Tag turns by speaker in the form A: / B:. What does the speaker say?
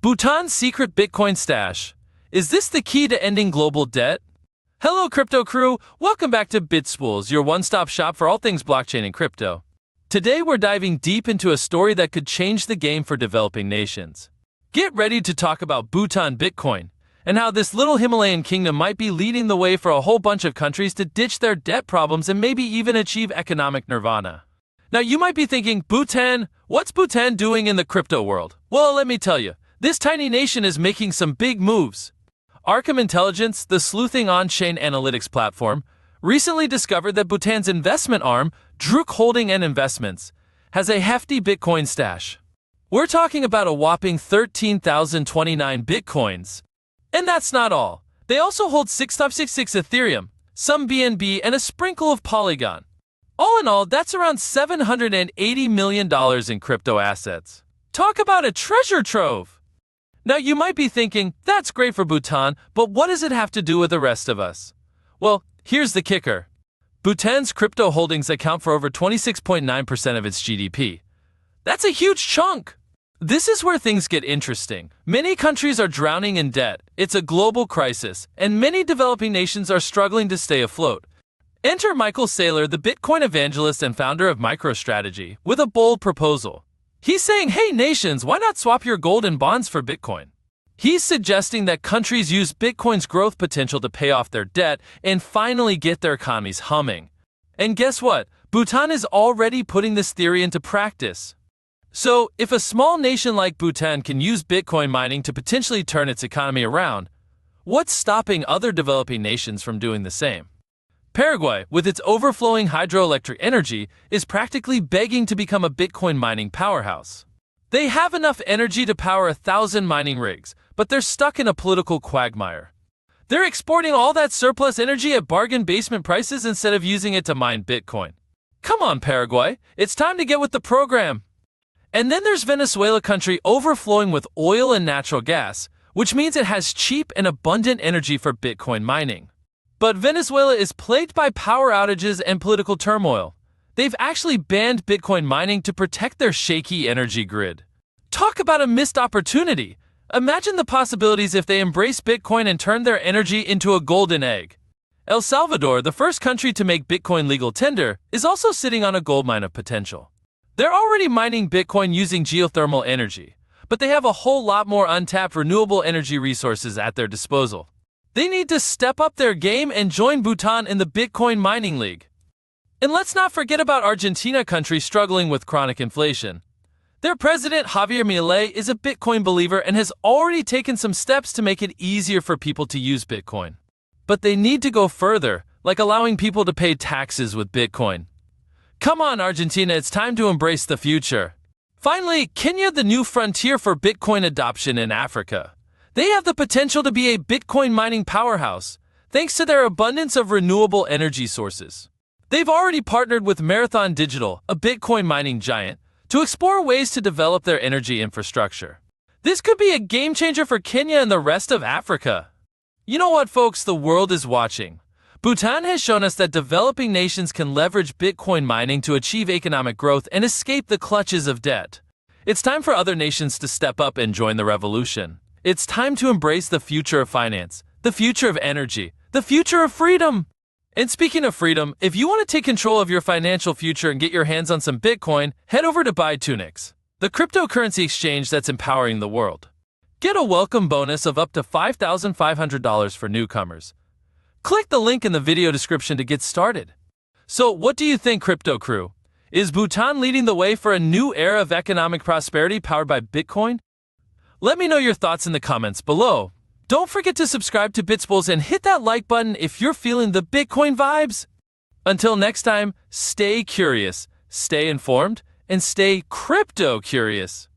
A: Bhutan's secret Bitcoin stash. Is this the key to ending global debt? Hello, crypto crew. Welcome back to BitSpools, your one-stop shop for all things blockchain and crypto. Today, we're diving deep into a story that could change the game for developing nations. Get ready to talk about Bhutan Bitcoin and how this little Himalayan kingdom might be leading the way for a whole bunch of countries to ditch their debt problems and maybe even achieve economic nirvana. Now, you might be thinking, Bhutan, what's Bhutan doing in the crypto world? Well, let me tell you. This tiny nation is making some big moves. Arkham Intelligence, the sleuthing on-chain analytics platform, recently discovered that Bhutan's investment arm, Druk Holding and Investments, has a hefty Bitcoin stash. We're talking about a whopping 13,029 Bitcoins. And that's not all. They also hold 6.66 Ethereum, some BNB, and a sprinkle of Polygon. All in all, that's around $780 million in crypto assets. Talk about a treasure trove! Now, you might be thinking, that's great for Bhutan, but what does it have to do with the rest of us? Well, here's the kicker. Bhutan's crypto holdings account for over 26.9% of its GDP. That's a huge chunk! This is where things get interesting. Many countries are drowning in debt, it's a global crisis, and many developing nations are struggling to stay afloat. Enter Michael Saylor, the Bitcoin evangelist and founder of MicroStrategy, with a bold proposal. He's saying, hey nations, why not swap your gold and bonds for Bitcoin? He's suggesting that countries use Bitcoin's growth potential to pay off their debt and finally get their economies humming. And guess what? Bhutan is already putting this theory into practice. So, if a small nation like Bhutan can use Bitcoin mining to potentially turn its economy around, what's stopping other developing nations from doing the same? Paraguay, with its overflowing hydroelectric energy, is practically begging to become a Bitcoin mining powerhouse. They have enough energy to power 1,000 mining rigs, but they're stuck in a political quagmire. They're exporting all that surplus energy at bargain basement prices instead of using it to mine Bitcoin. Come on, Paraguay, it's time to get with the program. And then there's Venezuela, country overflowing with oil and natural gas, which means it has cheap and abundant energy for Bitcoin mining. But Venezuela is plagued by power outages and political turmoil. They've actually banned Bitcoin mining to protect their shaky energy grid. Talk about a missed opportunity. Imagine the possibilities if they embrace Bitcoin and turn their energy into a golden egg. El Salvador, the first country to make Bitcoin legal tender, is also sitting on a goldmine of potential. They're already mining Bitcoin using geothermal energy, but they have a whole lot more untapped renewable energy resources at their disposal. They need to step up their game and join Bhutan in the Bitcoin mining league. And let's not forget about Argentina, country struggling with chronic inflation. Their president, Javier Milei, is a Bitcoin believer and has already taken some steps to make it easier for people to use Bitcoin. But they need to go further, like allowing people to pay taxes with Bitcoin. Come on, Argentina, it's time to embrace the future. Finally, Kenya, the new frontier for Bitcoin adoption in Africa. They have the potential to be a Bitcoin mining powerhouse, thanks to their abundance of renewable energy sources. They've already partnered with Marathon Digital, a Bitcoin mining giant, to explore ways to develop their energy infrastructure. This could be a game changer for Kenya and the rest of Africa. You know what, folks? The world is watching. Bhutan has shown us that developing nations can leverage Bitcoin mining to achieve economic growth and escape the clutches of debt. It's time for other nations to step up and join the revolution. It's time to embrace the future of finance, the future of energy, the future of freedom. And speaking of freedom, if you want to take control of your financial future and get your hands on some Bitcoin, head over to BuyTunix, the cryptocurrency exchange that's empowering the world. Get a welcome bonus of up to $5,500 for newcomers. Click the link in the video description to get started. So, what do you think, crypto crew? Is Bhutan leading the way for a new era of economic prosperity powered by Bitcoin? Let me know your thoughts in the comments below. Don't forget to subscribe to BitSpools and hit that like button if you're feeling the Bitcoin vibes. Until next time, stay curious, stay informed, and stay crypto curious.